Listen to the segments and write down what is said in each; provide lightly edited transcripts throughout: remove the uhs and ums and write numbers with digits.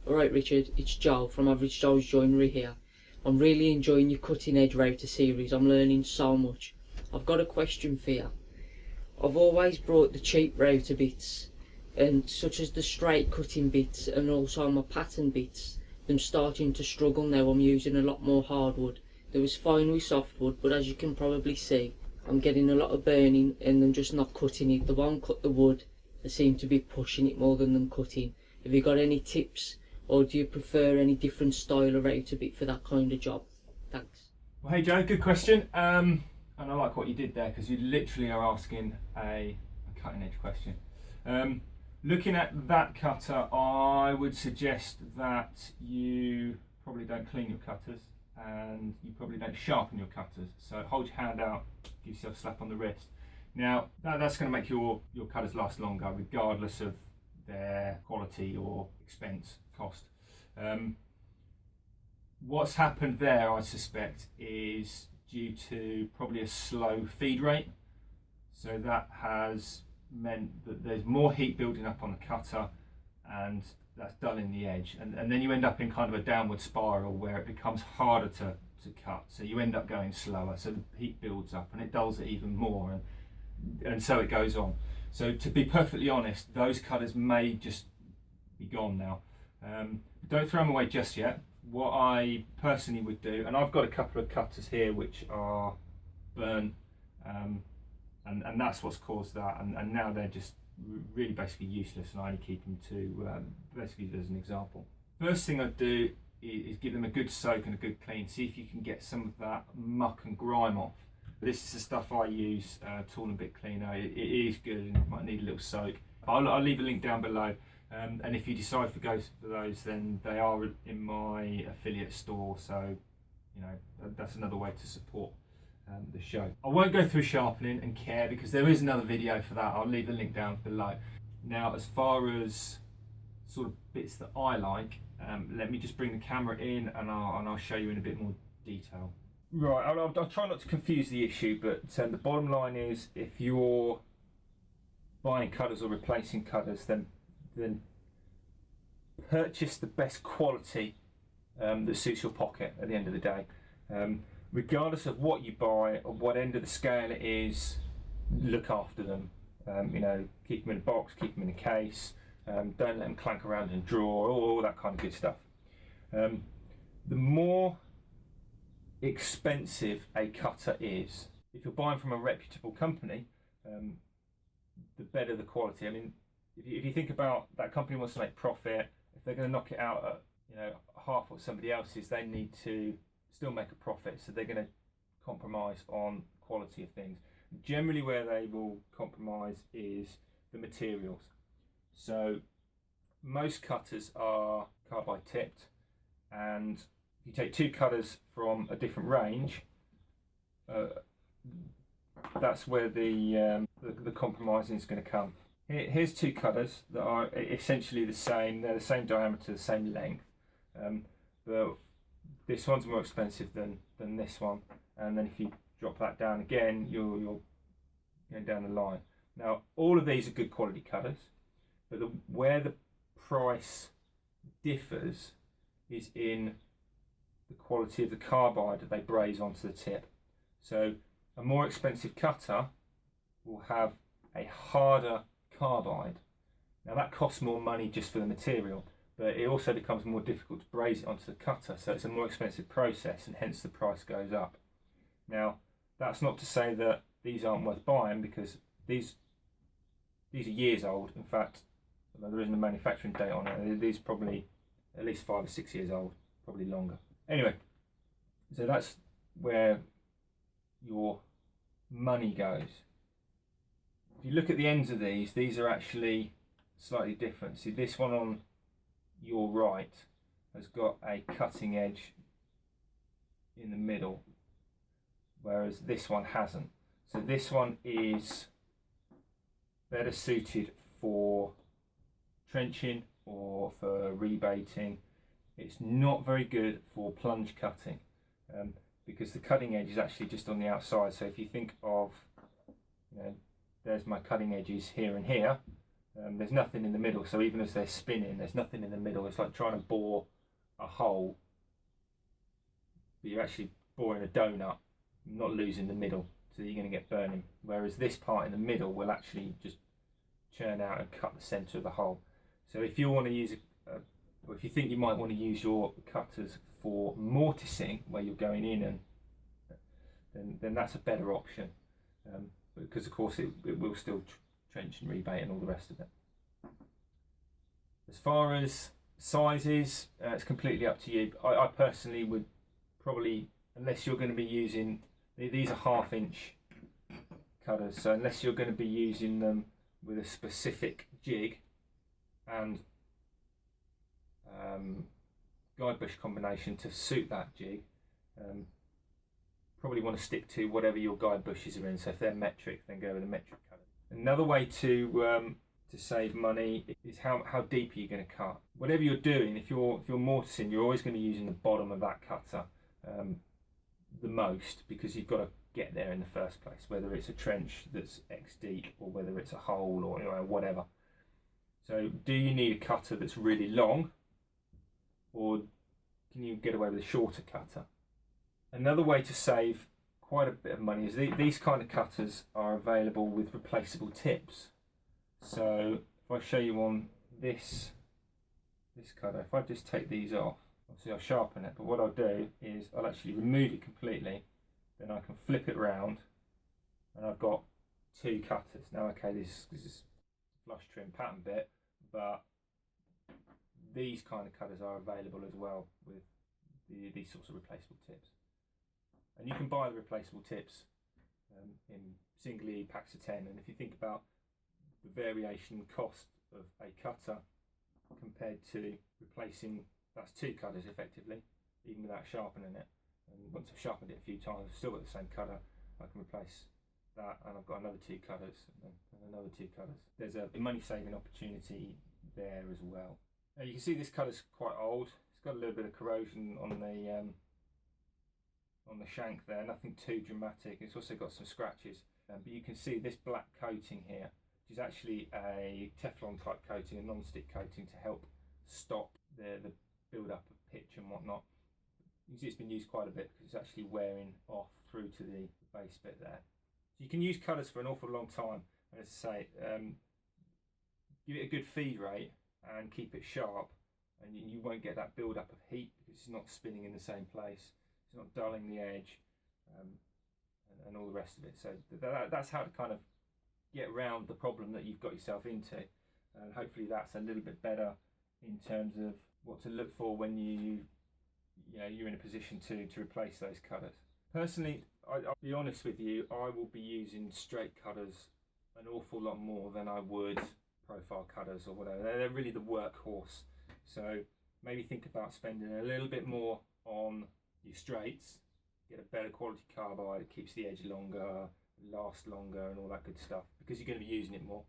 Alright Richard, it's Joe from Average Joes Joinery here. I'm really enjoying your cutting edge router series. I'm learning so much. I've got a question for you. I've always brought the cheap router bits, and such as the straight cutting bits and also my pattern bits. I'm starting to struggle now. I'm using a lot more hardwood. There was fine with softwood, but as you can probably see, I'm getting a lot of burning and I'm just not cutting it. They won't cut the wood. They seem to be pushing it more than them cutting. Have you got any tips? Or do you prefer any different style of router bit for that kind of job? Thanks. Well, hey Joe, good question. And I like what you did there because you literally are asking a cutting edge question. Looking at that cutter, I would suggest that you probably don't clean your cutters and you probably don't sharpen your cutters. So hold your hand out, give yourself a slap on the wrist. Now that's going to make your cutters last longer regardless of their quality or expense, cost. What's happened there, I suspect, is due to probably a slow feed rate. So that has meant that there's more heat building up on the cutter and that's dulling the edge. And then you end up in kind of a downward spiral where it becomes harder to cut. So you end up going slower. So the heat builds up and it dulls it even more. And so it goes on. So to be perfectly honest, those cutters may just be gone now. Don't throw them away just yet. What I personally would do, and I've got a couple of cutters here which are burnt, and that's what's caused that, and now they're just really basically useless, and I only keep them to basically as an example. First thing I'd do is give them a good soak and a good clean. See if you can get some of that muck and grime off. This is the stuff I use, Tool and Bit Cleaner. It is good and it might need a little soak. I'll leave a link down below. And if you decide to go for those, then they are in my affiliate store. So, you know, that's another way to support the show. I won't go through sharpening and care because there is another video for that. I'll leave the link down below. Now, as far as sort of bits that I like, let me just bring the camera in and I'll show you in a bit more detail. Right, I'll try not to confuse the issue, but the bottom line is if you're buying cutters or replacing cutters, then purchase the best quality that suits your pocket at the end of the day. Regardless of what you buy or what end of the scale it is, look after them. You know, keep them in a box, keep them in a case, don't let them clank around and draw, all that kind of good stuff. The more expensive a cutter is, if you're buying from a reputable company, the better the quality. I mean, if you think about that company wants to make profit, if they're going to knock it out at, you know, half what somebody else is, they need to still make a profit. So they're going to compromise on quality of things. Generally, where they will compromise is the materials. So most cutters are carbide tipped, and if you take two cutters from a different range, that's where the compromising is going to come. Here's two cutters that are essentially the same. They're the same diameter, the same length, but this one's more expensive than this one. And then if you drop that down again, you're going down the line. Now, all of these are good quality cutters, but where the price differs is in the quality of the carbide that they braze onto the tip. So a more expensive cutter will have a harder carbide. Now that costs more money just for the material, but it also becomes more difficult to braze it onto the cutter, so it's a more expensive process and hence the price goes up. Now that's not to say that these aren't worth buying, because these are years old. In fact, there isn't a manufacturing date on it. These are probably at least 5 or 6 years old, probably longer. Anyway, so that's where your money goes. If you look at the ends of these are actually slightly different. See, this one on your right has got a cutting edge in the middle, whereas this one hasn't. So this one is better suited for trenching or for rebaiting. It's not very good for plunge cutting because the cutting edge is actually just on the outside. So if you think of, you know, there's my cutting edges here and here, there's nothing in the middle, so even as they're spinning, there's nothing in the middle. It's like trying to bore a hole, but you're actually boring a donut, not losing the middle, so you're going to get burning. Whereas this part in the middle will actually just churn out and cut the centre of the hole. So if you want to use, or if you think you might want to use your cutters for mortising, where you're going in, and then that's a better option, because of course it will still trench and rebate and all the rest of it. As far as sizes, it's completely up to you. I personally would probably, unless you're going to be using, these are 1/2 inch cutters, so unless you're going to be using them with a specific jig and guide bush combination to suit that jig, probably want to stick to whatever your guide bushes are in. So if they're metric, then go with a metric cutter. Another way to save money is how deep are you going to cut. Whatever you're doing, if you're mortising, you're always going to be using the bottom of that cutter the most, because you've got to get there in the first place, whether it's a trench that's X deep or whether it's a hole or whatever. So do you need a cutter that's really long, or can you get away with a shorter cutter? Another way to save quite a bit of money is these kind of cutters are available with replaceable tips. So if I show you on this cutter, if I just take these off, obviously I'll sharpen it, but what I'll do is I'll actually remove it completely, then I can flip it round and I've got 2 cutters. Now okay, this is flush trim pattern bit, but these kind of cutters are available as well with these sorts of replaceable tips. And you can buy the replaceable tips in singly packs of 10, and if you think about the variation cost of a cutter compared to replacing, that's 2 cutters effectively, even without sharpening it. And once I've sharpened it a few times, I've still got the same cutter, I can replace that, and I've got another 2 cutters and another 2 cutters. There's a money saving opportunity there as well. Now you can see this cutter's quite old. It's got a little bit of corrosion on the shank there, nothing too dramatic. It's also got some scratches, but you can see this black coating here, which is actually a Teflon type coating, a non-stick coating to help stop the build up of pitch and whatnot. You can see it's been used quite a bit because it's actually wearing off through to the base bit there. So you can use cutters for an awful long time, and as I say, give it a good feed rate and keep it sharp, and you won't get that build up of heat because it's not spinning in the same place, it's not dulling the edge, and all the rest of it. So that's how to kind of get around the problem that you've got yourself into, and hopefully that's a little bit better in terms of what to look for when you're in a position to replace those cutters. Personally, I'll be honest with you, I will be using straight cutters an awful lot more than I would profile cutters or whatever. They're really the workhorse. So maybe think about spending a little bit more on your straights, get a better quality carbide, it keeps the edge longer, lasts longer and all that good stuff, because you're going to be using it more.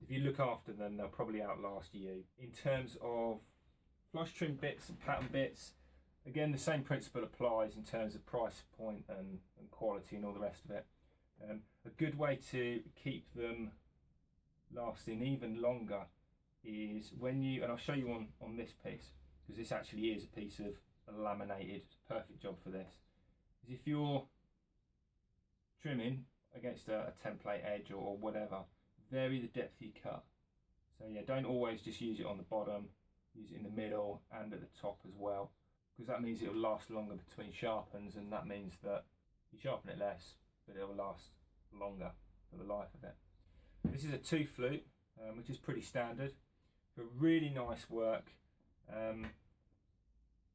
If you look after them, they'll probably outlast you. In terms of flush trim bits and pattern bits, again the same principle applies in terms of price point and quality and all the rest of it. A good way to keep them lasting even longer is when you, and I'll show you on this piece, because this actually is a piece of laminated, perfect job for this, is if you're trimming against a template edge or whatever, vary the depth you cut. So yeah, don't always just use it on the bottom, use it in the middle and at the top as well, because that means it'll last longer between sharpens, and that means that you sharpen it less, but it'll last longer for the life of it. This is a 2 flute, which is pretty standard. For really nice work,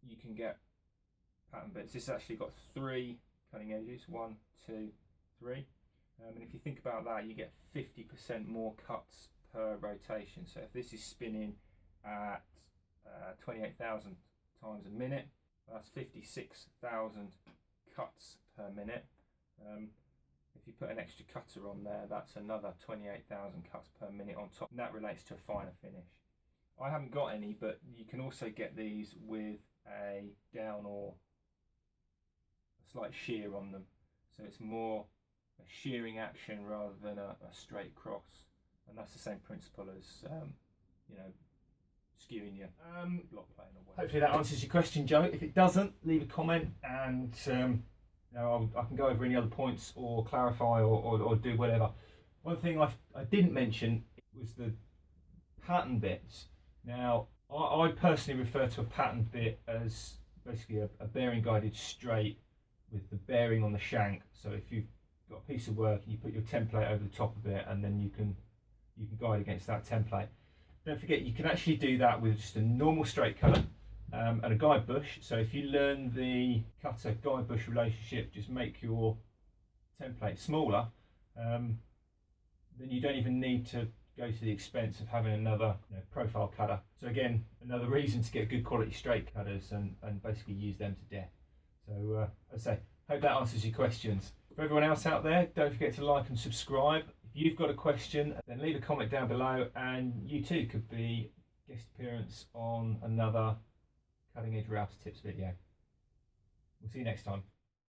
you can get pattern bits. This has actually got 3 cutting edges, 1, 2, 3. And if you think about that, you get 50% more cuts per rotation. So if this is spinning at 28,000 times a minute, that's 56,000 cuts per minute. If you put an extra cutter on there, that's another 28,000 cuts per minute on top, and that relates to a finer finish. I haven't got any, but you can also get these with a down or a slight shear on them, so it's more a shearing action rather than a straight cross. and that's the same principle as you know, skewing your block plane or whatever. Hopefully that answers your question, Joe. If it doesn't, leave a comment, and you know, I can go over any other points or clarify or do whatever. One thing I didn't mention was the pattern bits. Now, I personally refer to a pattern bit as basically a bearing guided straight with the bearing on the shank. So if you've got a piece of work and you put your template over the top of it, and then you can guide against that template. Don't forget, you can actually do that with just a normal straight cutter and a guide bush. So if you learn the cutter guide bush relationship, just make your template smaller, then you don't even need to go to the expense of having another profile cutter. So again, another reason to get good quality straight cutters and basically use them to death. So as I say, hope that answers your questions. For everyone else out there, don't forget to like and subscribe. If you've got a question, then leave a comment down below, and you too could be guest appearance on another cutting edge router tips video. We'll see you next time.